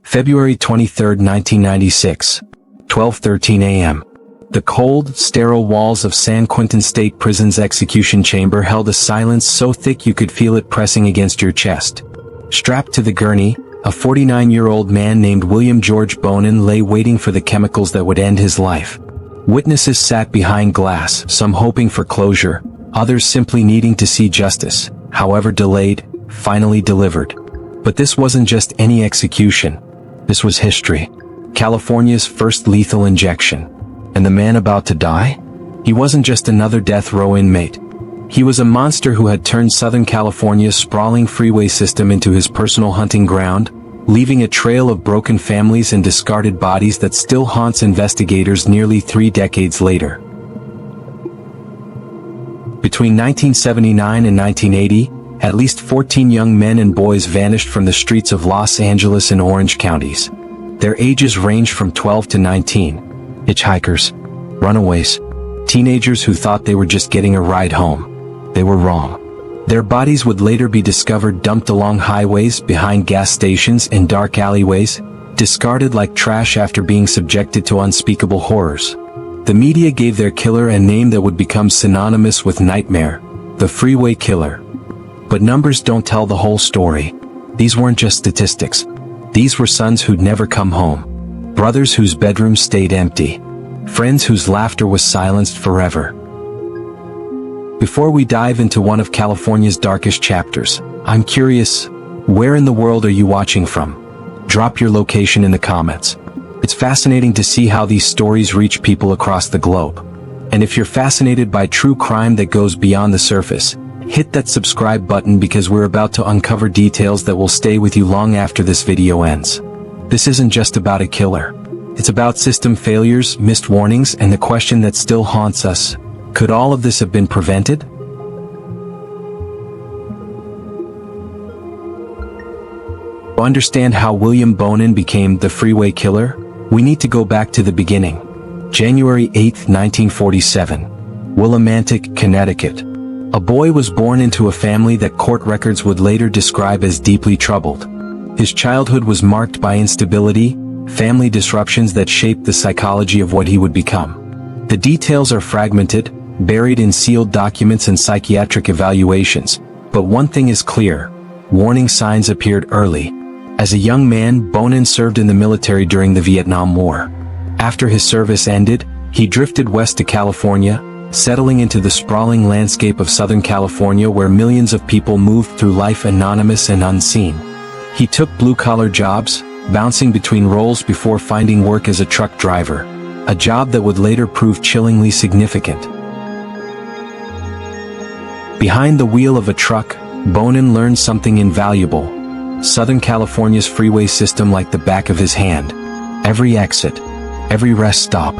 February 23, 1996, 12:13 a.m. The cold, sterile walls of San Quentin State Prison's execution chamber held a silence so thick you could feel it pressing against your chest. Strapped to the gurney, a 49-year-old man named William George Bonin lay waiting for the chemicals that would end his life. Witnesses sat behind glass, some hoping for closure, others simply needing to see justice, however delayed, finally delivered. But this wasn't just any execution. This was history. California's first lethal injection. And the man about to die? He wasn't just another death row inmate. He was a monster who had turned Southern California's sprawling freeway system into his personal hunting ground, leaving a trail of broken families and discarded bodies that still haunts investigators nearly 3 decades later. Between 1979 and 1980, at least 14 young men and boys vanished from the streets of Los Angeles and Orange counties. Their ages ranged from 12 to 19. Hitchhikers, runaways, teenagers who thought they were just getting a ride home. They were wrong. Their bodies would later be discovered dumped along highways, behind gas stations, and dark alleyways, discarded like trash after being subjected to unspeakable horrors. The media gave their killer a name that would become synonymous with nightmare, the Freeway Killer. But numbers don't tell the whole story. These weren't just statistics. These were sons who'd never come home. Brothers whose bedrooms stayed empty. Friends whose laughter was silenced forever. Before we dive into one of California's darkest chapters, I'm curious, where in the world are you watching from? Drop your location in the comments. It's fascinating to see how these stories reach people across the globe. And if you're fascinated by true crime that goes beyond the surface, hit that subscribe button because we're about to uncover details that will stay with you long after this video ends. This isn't just about a killer. It's about system failures, missed warnings, and the question that still haunts us. Could all of this have been prevented? To understand how William Bonin became the Freeway Killer, we need to go back to the beginning. January 8, 1947. Willimantic, Connecticut. A boy was born into a family that court records would later describe as deeply troubled. His childhood was marked by instability, family disruptions that shaped the psychology of what he would become. The details are fragmented, buried in sealed documents and psychiatric evaluations, but one thing is clear: warning signs appeared early. As a young man, Bonin served in the military during the Vietnam War. After his service ended, he drifted west to California, settling into the sprawling landscape of Southern California where millions of people moved through life anonymous and unseen. He took blue-collar jobs, bouncing between roles before finding work as a truck driver, a job that would later prove chillingly significant. Behind the wheel of a truck, Bonin learned something invaluable: Southern California's freeway system like the back of his hand. Every exit, every rest stop,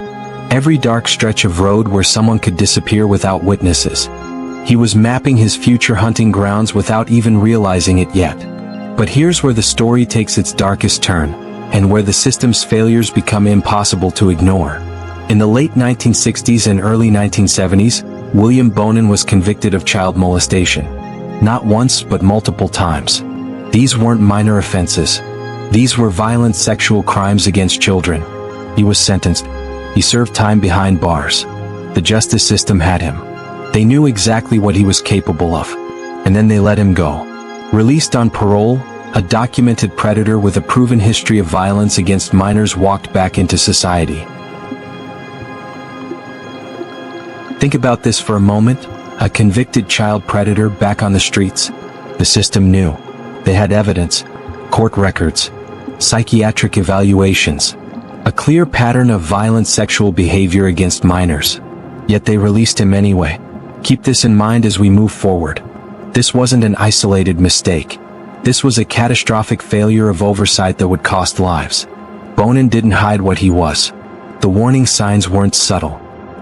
every dark stretch of road where someone could disappear without witnesses. He was mapping his future hunting grounds without even realizing it yet. But here's where the story takes its darkest turn, and where the system's failures become impossible to ignore. In the late 1960s and early 1970s, William Bonin was convicted of child molestation. Not once, but multiple times. These weren't minor offenses. These were violent sexual crimes against children. He was sentenced. He served time behind bars. The justice system had him. They knew exactly what he was capable of. And then they let him go. Released on parole, a documented predator with a proven history of violence against minors walked back into society. Think about this for a moment: a convicted child predator back on the streets. The system knew. They had evidence, court records, psychiatric evaluations, a clear pattern of violent sexual behavior against minors. Yet they released him anyway. Keep this in mind as we move forward. This wasn't an isolated mistake. This was a catastrophic failure of oversight that would cost lives. Bonin didn't hide what he was. The warning signs weren't subtle.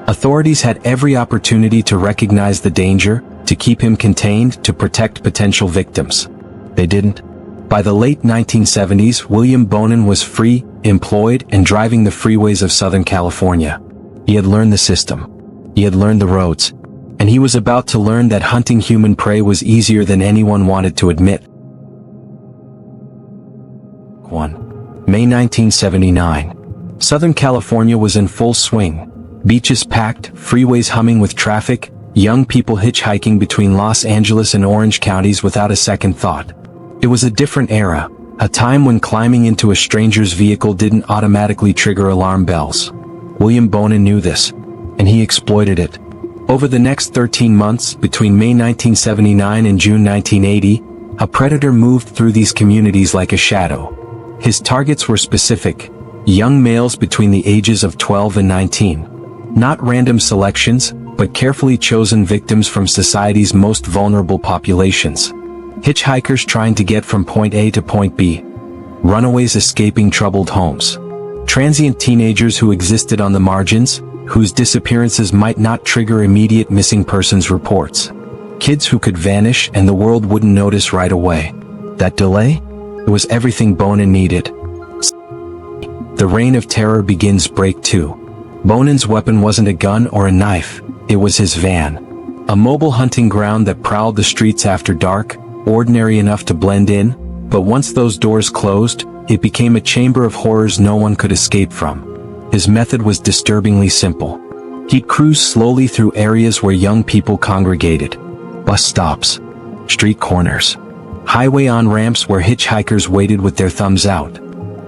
Authorities had every opportunity to recognize the danger, to keep him contained, to protect potential victims. They didn't. By the late 1970s, William Bonin was free, employed, and driving the freeways of Southern California. He had learned the system. He had learned the roads. And he was about to learn that hunting human prey was easier than anyone wanted to admit. 1. May 1979. Southern California was in full swing. Beaches packed, freeways humming with traffic, young people hitchhiking between Los Angeles and Orange counties without a second thought. It was a different era, a time when climbing into a stranger's vehicle didn't automatically trigger alarm bells. William Bonin knew this, and he exploited it. Over the next 13 months, between May 1979 and June 1980, a predator moved through these communities like a shadow. His targets were specific: young males between the ages of 12 and 19. Not random selections, but carefully chosen victims from society's most vulnerable populations. Hitchhikers trying to get from point A to point B. Runaways escaping troubled homes. Transient teenagers who existed on the margins, whose disappearances might not trigger immediate missing persons reports. Kids who could vanish and the world wouldn't notice right away. That delay? It was everything Bonin needed. The reign of terror begins. Break 2. Bonin's weapon wasn't a gun or a knife, it was his van. A mobile hunting ground that prowled the streets after dark, ordinary enough to blend in, but once those doors closed, it became a chamber of horrors no one could escape from. His method was disturbingly simple. He'd cruise slowly through areas where young people congregated. Bus stops, street corners, highway on-ramps where hitchhikers waited with their thumbs out.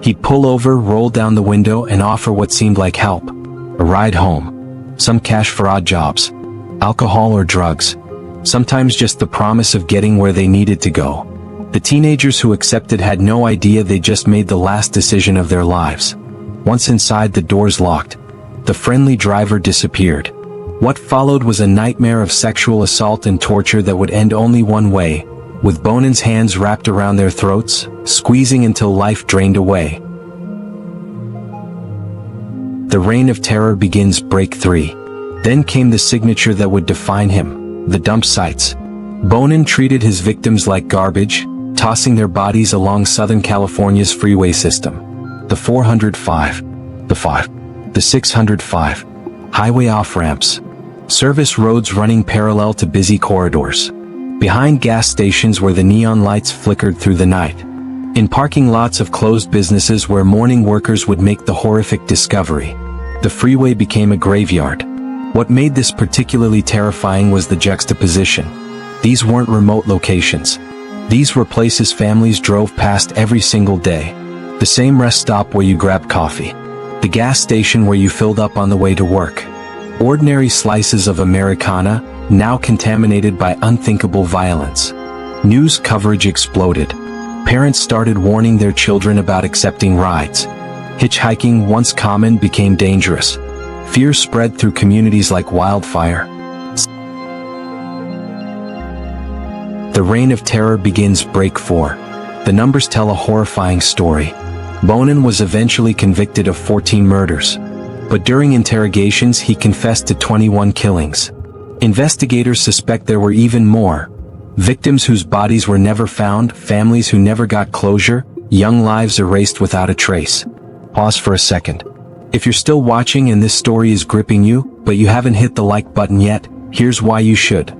He'd pull over, roll down the window, and offer what seemed like help. A ride home, some cash for odd jobs, alcohol or drugs, sometimes just the promise of getting where they needed to go. The teenagers who accepted had no idea they just made the last decision of their lives. Once inside, the doors locked. The friendly driver disappeared. What followed was a nightmare of sexual assault and torture that would end only one way, with Bonin's hands wrapped around their throats, squeezing until life drained away. The reign of terror begins. Break 3. Then came the signature that would define him: the dump sites. Bonin treated his victims like garbage, tossing their bodies along Southern California's freeway system. The 405, the 5, the 605, highway off-ramps, service roads running parallel to busy corridors, behind gas stations where the neon lights flickered through the night, in parking lots of closed businesses where morning workers would make the horrific discovery. The freeway became a graveyard. What made this particularly terrifying was the juxtaposition. These weren't remote locations. These were places families drove past every single day. The same rest stop where you grabbed coffee. The gas station where you filled up on the way to work. Ordinary slices of Americana, now contaminated by unthinkable violence. News coverage exploded. Parents started warning their children about accepting rides. Hitchhiking, once common, became dangerous. Fear spread through communities like wildfire. The reign of terror begins. Break 4. The numbers tell a horrifying story. Bonin was eventually convicted of 14 murders. But during interrogations he confessed to 21 killings. Investigators suspect there were even more. Victims whose bodies were never found, families who never got closure, young lives erased without a trace. Pause for a second. If you're still watching and this story is gripping you, but you haven't hit the like button yet, here's why you should.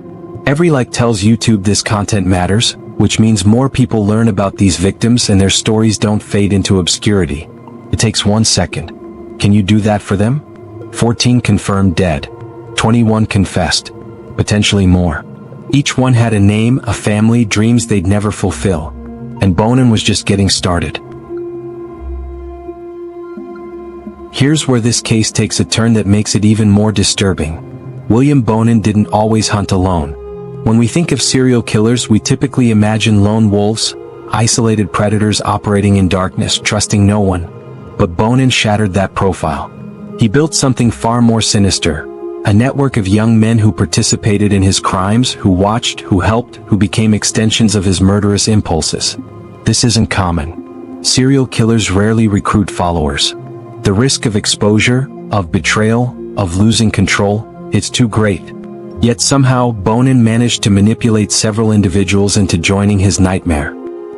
Every like tells YouTube this content matters, which means more people learn about these victims and their stories don't fade into obscurity. It takes 1 second. Can you do that for them? 14 confirmed dead. 21 confessed. Potentially more. Each one had a name, a family, dreams they'd never fulfill. And Bonin was just getting started. Here's where this case takes a turn that makes it even more disturbing. William Bonin didn't always hunt alone. When we think of serial killers, we typically imagine lone wolves, isolated predators operating in darkness, trusting no one. But Bonin shattered that profile. He built something far more sinister. A network of young men who participated in his crimes, who watched, who helped, who became extensions of his murderous impulses. This isn't common. Serial killers rarely recruit followers. The risk of exposure, of betrayal, of losing control, it's too great. Yet somehow, Bonin managed to manipulate several individuals into joining his nightmare.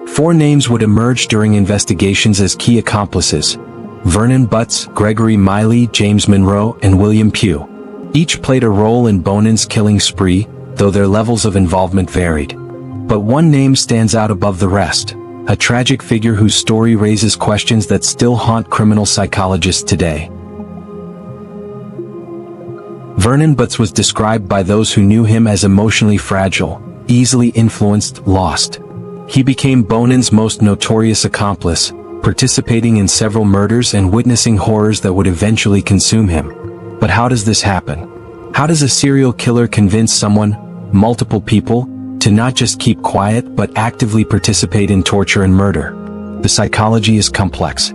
4 names would emerge during investigations as key accomplices: Vernon Butts, Gregory Miley, James Monroe, and William Pugh. Each played a role in Bonin's killing spree, though their levels of involvement varied. But one name stands out above the rest: a tragic figure whose story raises questions that still haunt criminal psychologists today. Vernon Butts was described by those who knew him as emotionally fragile, easily influenced, lost. He became Bonin's most notorious accomplice, participating in several murders and witnessing horrors that would eventually consume him. But how does this happen? How does a serial killer convince someone, multiple people, to not just keep quiet but actively participate in torture and murder? The psychology is complex.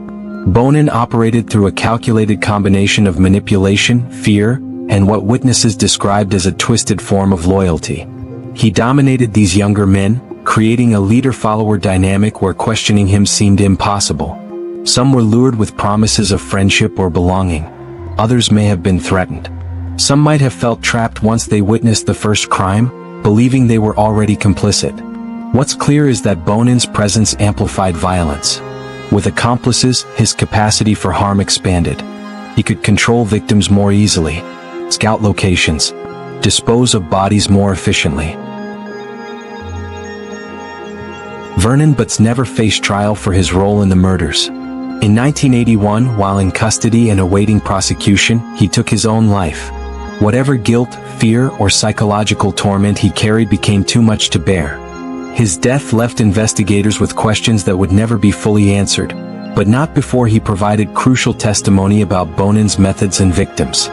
Bonin operated through a calculated combination of manipulation, fear, and what witnesses described as a twisted form of loyalty. He dominated these younger men, creating a leader-follower dynamic where questioning him seemed impossible. Some were lured with promises of friendship or belonging. Others may have been threatened. Some might have felt trapped once they witnessed the first crime, believing they were already complicit. What's clear is that Bonin's presence amplified violence. With accomplices, his capacity for harm expanded. He could control victims more easily, scout locations, dispose of bodies more efficiently. Vernon Butts never faced trial for his role in the murders. In 1981, while in custody and awaiting prosecution, he took his own life. Whatever guilt, fear, or psychological torment he carried became too much to bear. His death left investigators with questions that would never be fully answered, but not before he provided crucial testimony about Bonin's methods and victims.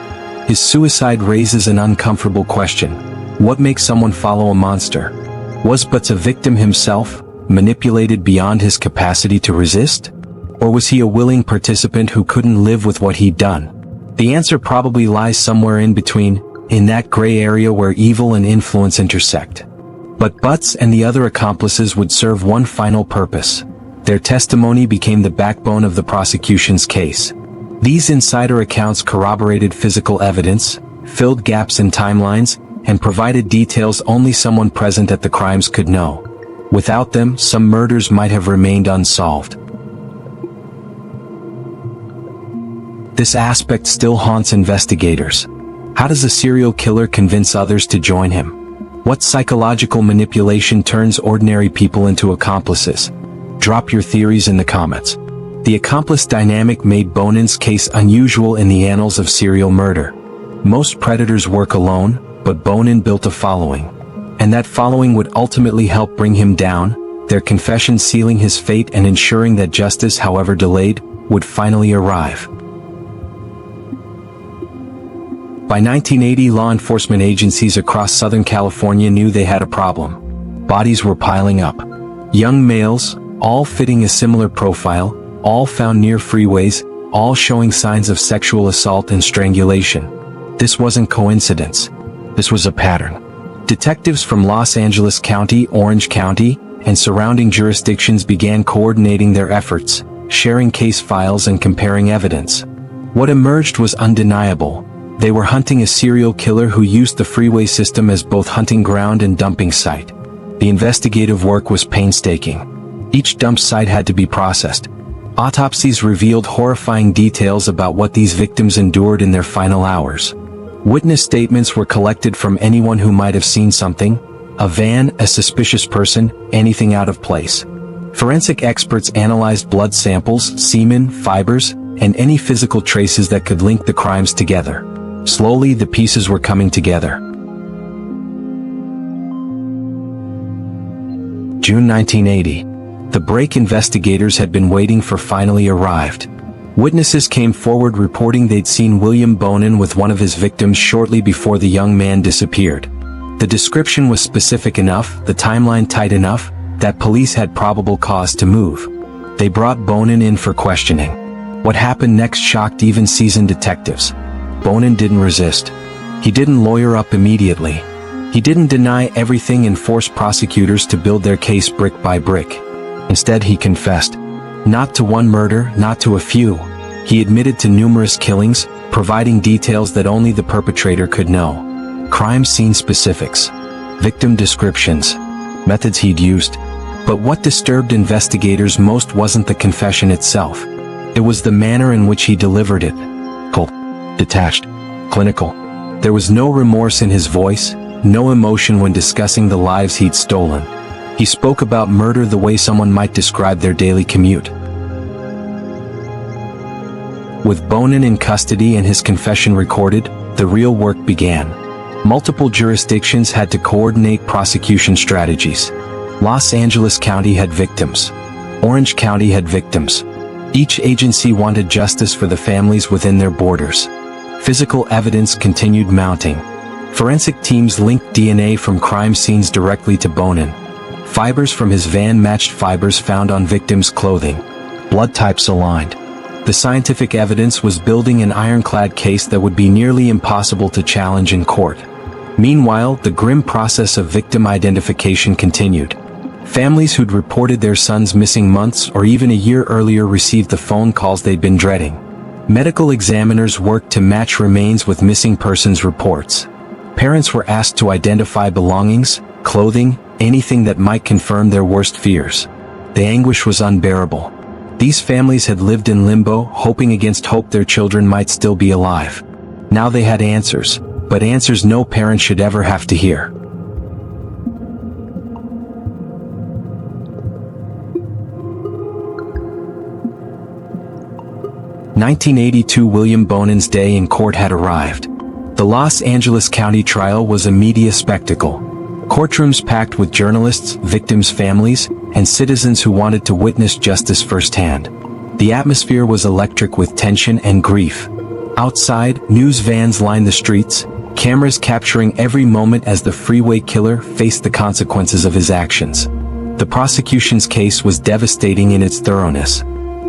His suicide raises an uncomfortable question. What makes someone follow a monster? Was Butts a victim himself, manipulated beyond his capacity to resist? Or was he a willing participant who couldn't live with what he'd done? The answer probably lies somewhere in between, in that gray area where evil and influence intersect. But Butts and the other accomplices would serve one final purpose. Their testimony became the backbone of the prosecution's case. These insider accounts corroborated physical evidence, filled gaps in timelines, and provided details only someone present at the crimes could know. Without them, some murders might have remained unsolved. This aspect still haunts investigators. How does a serial killer convince others to join him? What psychological manipulation turns ordinary people into accomplices? Drop your theories in the comments. The accomplice dynamic made Bonin's case unusual in the annals of serial murder. Most predators work alone, but Bonin built a following. And that following would ultimately help bring him down, their confession sealing his fate and ensuring that justice, however delayed, would finally arrive. By 1980, law enforcement agencies across Southern California knew they had a problem. Bodies were piling up. Young males, all fitting a similar profile, all found near freeways, all showing signs of sexual assault and strangulation. This wasn't coincidence. This was a pattern. Detectives from Los Angeles County, Orange County, and surrounding jurisdictions began coordinating their efforts, sharing case files and comparing evidence. What emerged was undeniable. They were hunting a serial killer who used the freeway system as both hunting ground and dumping site. The investigative work was painstaking. Each dump site had to be processed. Autopsies revealed horrifying details about what these victims endured in their final hours. Witness statements were collected from anyone who might have seen something: a van, a suspicious person, anything out of place. Forensic experts analyzed blood samples, semen, fibers, and any physical traces that could link the crimes together. Slowly, the pieces were coming together. June 1980. The break investigators had been waiting for finally arrived. Witnesses came forward reporting they'd seen William Bonin with one of his victims shortly before the young man disappeared. The description was specific enough, the timeline tight enough, that police had probable cause to move. They brought Bonin in for questioning. What happened next shocked even seasoned detectives. Bonin didn't resist. He didn't lawyer up immediately. He didn't deny everything and force prosecutors to build their case brick by brick. Instead, he confessed. Not to one murder, not to a few. He admitted to numerous killings, providing details that only the perpetrator could know. Crime scene specifics, victim descriptions, methods he'd used. But what disturbed investigators most wasn't the confession itself. It was the manner in which he delivered it. Cold, detached, clinical. There was no remorse in his voice, no emotion when discussing the lives he'd stolen. He spoke about murder the way someone might describe their daily commute. With Bonin in custody and his confession recorded, the real work began. Multiple jurisdictions had to coordinate prosecution strategies. Los Angeles County had victims. Orange County had victims. Each agency wanted justice for the families within their borders. Physical evidence continued mounting. Forensic teams linked DNA from crime scenes directly to Bonin. Fibers from his van matched fibers found on victims' clothing. Blood types aligned. The scientific evidence was building an ironclad case that would be nearly impossible to challenge in court. Meanwhile, the grim process of victim identification continued. Families who'd reported their sons missing months or even a year earlier received the phone calls they'd been dreading. Medical examiners worked to match remains with missing persons reports. Parents were asked to identify belongings, clothing, anything that might confirm their worst fears. The anguish was unbearable. These families had lived in limbo, hoping against hope their children might still be alive. Now they had answers, but answers no parent should ever have to hear. (1982) William Bonin's day in court had arrived. The Los Angeles County trial was a media spectacle. Courtrooms packed with journalists, victims' families, and citizens who wanted to witness justice firsthand. The atmosphere was electric with tension and grief. Outside, news vans lined the streets, cameras capturing every moment as the Freeway Killer faced the consequences of his actions. The prosecution's case was devastating in its thoroughness.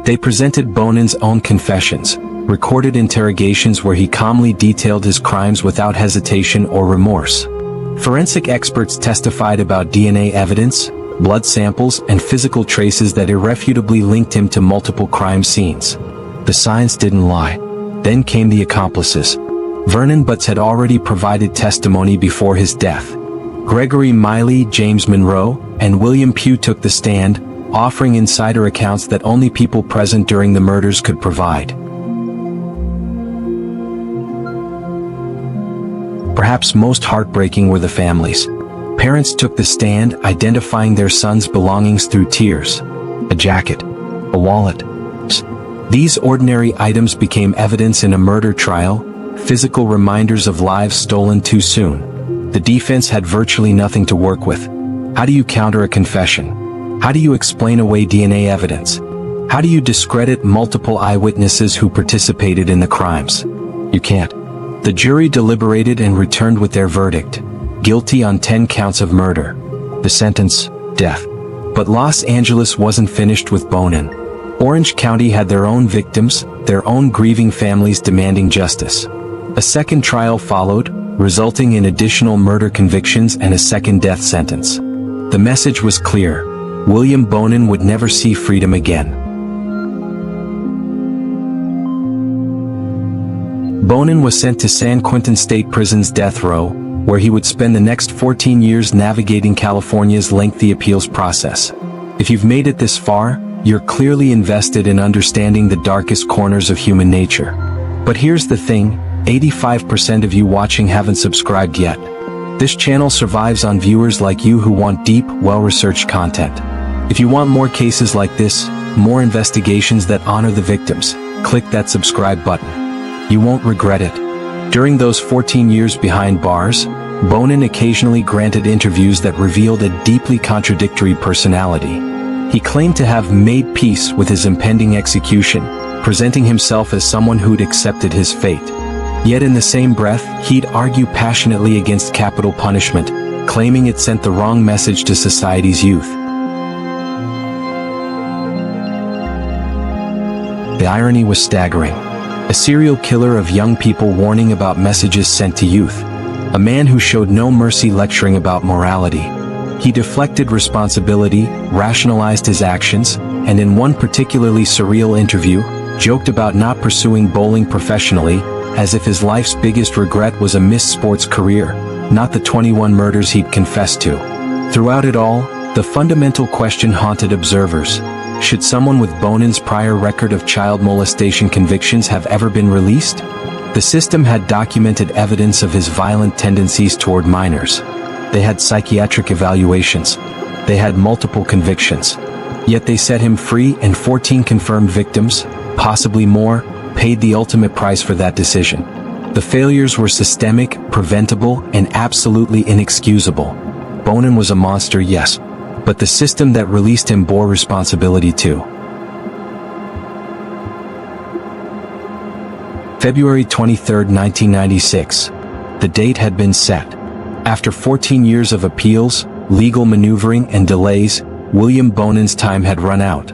They presented Bonin's own confessions, recorded interrogations where he calmly detailed his crimes without hesitation or remorse. Forensic experts testified about DNA evidence, blood samples, and physical traces that irrefutably linked him to multiple crime scenes. The science didn't lie. Then came the accomplices. Vernon Butts had already provided testimony before his death. Gregory Miley, James Monroe, and William Pugh took the stand, offering insider accounts that only people present during the murders could provide. Perhaps most heartbreaking were the families. Parents took the stand, identifying their sons' belongings through tears. A jacket. A wallet. These ordinary items became evidence in a murder trial, physical reminders of lives stolen too soon. The defense had virtually nothing to work with. How do you counter a confession? How do you explain away DNA evidence? How do you discredit multiple eyewitnesses who participated in the crimes? You can't. The jury deliberated and returned with their verdict. Guilty on 10 counts of murder. The sentence, death. But Los Angeles wasn't finished with Bonin. Orange County had their own victims, their own grieving families demanding justice. A second trial followed, resulting in additional murder convictions and a second death sentence. The message was clear. William Bonin would never see freedom again. Bonin was sent to San Quentin State Prison's death row, where he would spend the next 14 years navigating California's lengthy appeals process. If you've made it this far, you're clearly invested in understanding the darkest corners of human nature. But here's the thing, 85% of you watching haven't subscribed yet. This channel survives on viewers like you who want deep, well-researched content. If you want more cases like this, more investigations that honor the victims, click that subscribe button. You won't regret it. During those 14 years behind bars, Bonin occasionally granted interviews that revealed a deeply contradictory personality. He claimed to have made peace with his impending execution, presenting himself as someone who'd accepted his fate. Yet in the same breath, he'd argue passionately against capital punishment, claiming it sent the wrong message to society's youth. The irony was staggering. A serial killer of young people warning about messages sent to youth. A man who showed no mercy lecturing about morality. He deflected responsibility, rationalized his actions, and in one particularly surreal interview, joked about not pursuing bowling professionally, as if his life's biggest regret was a missed sports career, not the 21 murders he'd confessed to. Throughout it all, the fundamental question haunted observers. Should someone with Bonin's prior record of child molestation convictions have ever been released? The system had documented evidence of his violent tendencies toward minors. They had psychiatric evaluations. They had multiple convictions. Yet they set him free, and 14 confirmed victims, possibly more, paid the ultimate price for that decision. The failures were systemic, preventable, and absolutely inexcusable. Bonin was a monster, yes, but the system that released him bore responsibility too. February 23, 1996. The date had been set. After 14 years of appeals, legal maneuvering, and delays, William Bonin's time had run out.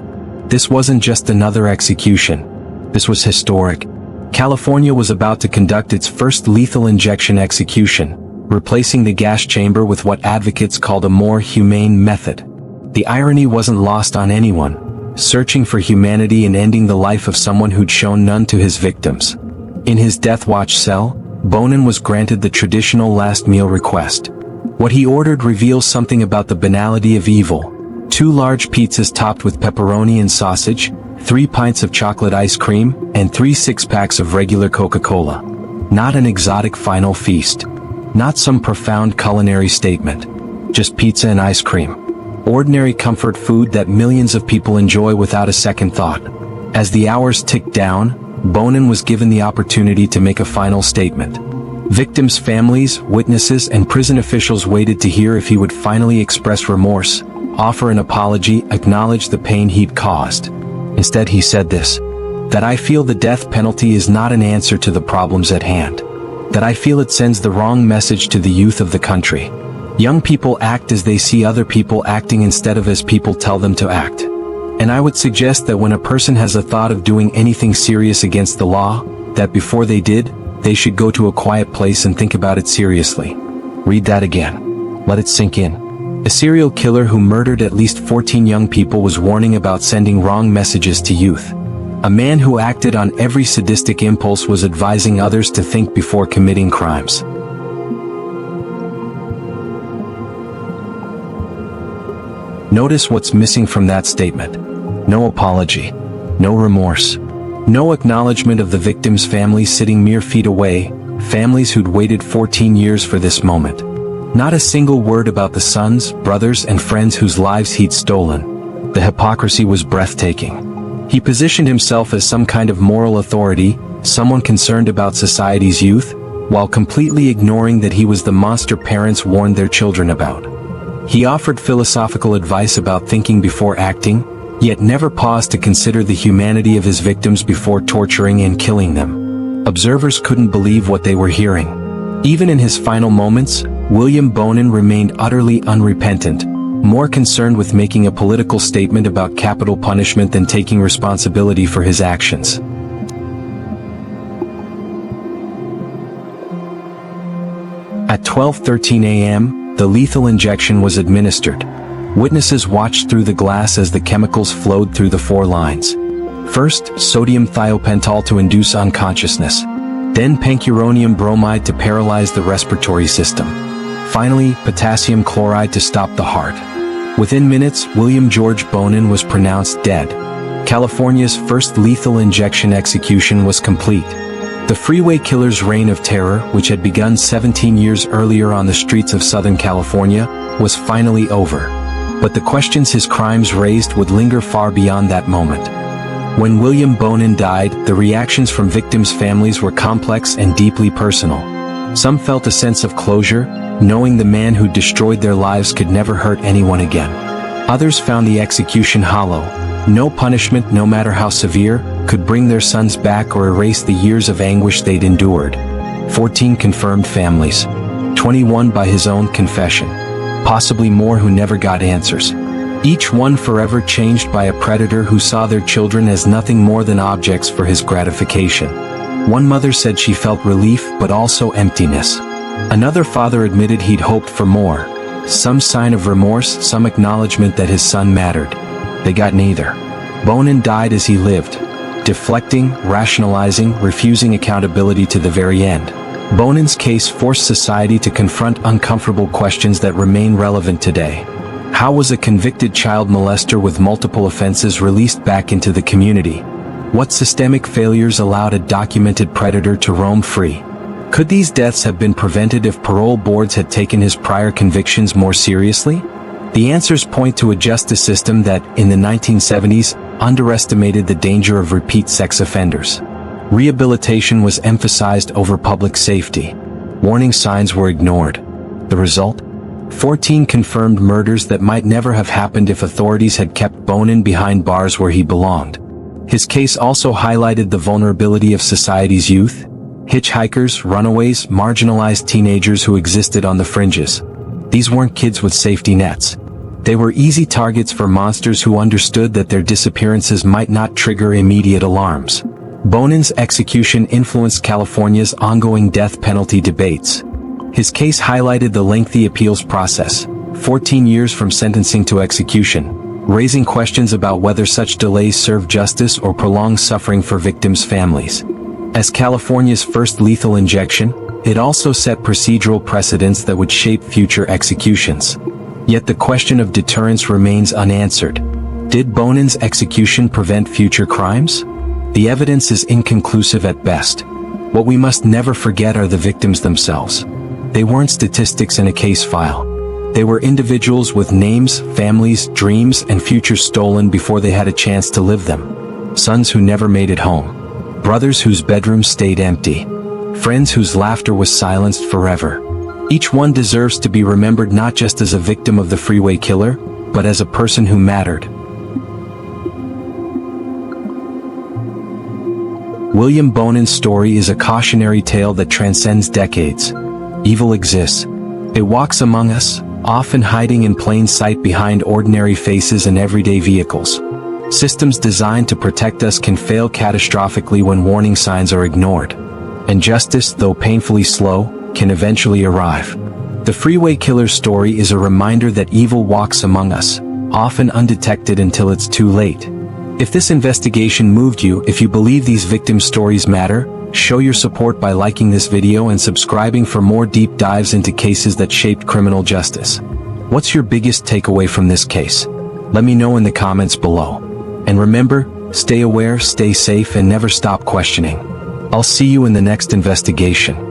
This wasn't just another execution. This was historic. California was about to conduct its first lethal injection execution, replacing the gas chamber with what advocates called a more humane method. The irony wasn't lost on anyone, searching for humanity and ending the life of someone who'd shown none to his victims. In his death watch cell, Bonin was granted the traditional last meal request. What he ordered reveals something about the banality of evil. 2 large pizzas topped with pepperoni and sausage, 3 pints of chocolate ice cream, and 3 six-packs of regular Coca-Cola. Not an exotic final feast. Not some profound culinary statement. Just pizza and ice cream. Ordinary comfort food that millions of people enjoy without a second thought. As the hours ticked down, Bonin was given the opportunity to make a final statement. Victims' families, witnesses, and prison officials waited to hear if he would finally express remorse, offer an apology, acknowledge the pain he'd caused. Instead he said this: that I feel the death penalty is not an answer to the problems at hand. That I feel it sends the wrong message to the youth of the country. Young people act as they see other people acting instead of as people tell them to act. And I would suggest that when a person has a thought of doing anything serious against the law, that before they did, they should go to a quiet place and think about it seriously. Read that again. Let it sink in. A serial killer who murdered at least 14 young people was warning about sending wrong messages to youth. A man who acted on every sadistic impulse was advising others to think before committing crimes. Notice what's missing from that statement. No apology. No remorse. No acknowledgement of the victims' families sitting mere feet away, families who'd waited 14 years for this moment. Not a single word about the sons, brothers, and friends whose lives he'd stolen. The hypocrisy was breathtaking. He positioned himself as some kind of moral authority, someone concerned about society's youth, while completely ignoring that he was the monster parents warned their children about. He offered philosophical advice about thinking before acting, yet never paused to consider the humanity of his victims before torturing and killing them. Observers couldn't believe what they were hearing. Even in his final moments, William Bonin remained utterly unrepentant, more concerned with making a political statement about capital punishment than taking responsibility for his actions. At 12:13 a.m., the lethal injection was administered. Witnesses watched through the glass as the chemicals flowed through the 4 lines. First, sodium thiopental to induce unconsciousness. Then pancuronium bromide to paralyze the respiratory system. Finally, potassium chloride to stop the heart. Within minutes, William George Bonin was pronounced dead. California's first lethal injection execution was complete. The Freeway Killer's reign of terror, which had begun 17 years earlier on the streets of Southern California, was finally over. But the questions his crimes raised would linger far beyond that moment. When William Bonin died, the reactions from victims' families were complex and deeply personal. Some felt a sense of closure, knowing the man who destroyed their lives could never hurt anyone again. Others found the execution hollow. No punishment, no matter how severe, could bring their sons back or erase the years of anguish they'd endured. 14 confirmed families. 21 by his own confession. Possibly more who never got answers. Each one forever changed by a predator who saw their children as nothing more than objects for his gratification. One mother said she felt relief but also emptiness. Another father admitted he'd hoped for more. Some sign of remorse, some acknowledgement that his son mattered. They got neither. Bonin died as he lived, deflecting, rationalizing, refusing accountability to the very end. Bonin's case forced society to confront uncomfortable questions that remain relevant today. How was a convicted child molester with multiple offenses released back into the community? What systemic failures allowed a documented predator to roam free? Could these deaths have been prevented if parole boards had taken his prior convictions more seriously? The answers point to a justice system that, in the 1970s, underestimated the danger of repeat sex offenders. Rehabilitation was emphasized over public safety. Warning signs were ignored. The result? 14 confirmed murders that might never have happened if authorities had kept Bonin behind bars where he belonged. His case also highlighted the vulnerability of society's youth: hitchhikers, runaways, marginalized teenagers who existed on the fringes. These weren't kids with safety nets. They were easy targets for monsters who understood that their disappearances might not trigger immediate alarms. Bonin's execution influenced California's ongoing death penalty debates. His case highlighted the lengthy appeals process, 14 years from sentencing to execution, raising questions about whether such delays serve justice or prolong suffering for victims' families. As California's first lethal injection, it also set procedural precedents that would shape future executions. Yet the question of deterrence remains unanswered. Did Bonin's execution prevent future crimes? The evidence is inconclusive at best. What we must never forget are the victims themselves. They weren't statistics in a case file. They were individuals with names, families, dreams, and futures stolen before they had a chance to live them. Sons who never made it home. Brothers whose bedrooms stayed empty. Friends whose laughter was silenced forever. Each one deserves to be remembered not just as a victim of the Freeway Killer, but as a person who mattered. William Bonin's story is a cautionary tale that transcends decades. Evil exists. It walks among us, often hiding in plain sight behind ordinary faces and everyday vehicles. Systems designed to protect us can fail catastrophically when warning signs are ignored. And justice, though painfully slow, can eventually arrive. The Freeway Killer's story is a reminder that evil walks among us, often undetected until it's too late. If this investigation moved you, if you believe these victims' stories matter, show your support by liking this video and subscribing for more deep dives into cases that shaped criminal justice. What's your biggest takeaway from this case? Let me know in the comments below. And remember, stay aware, stay safe, and never stop questioning. I'll see you in the next investigation.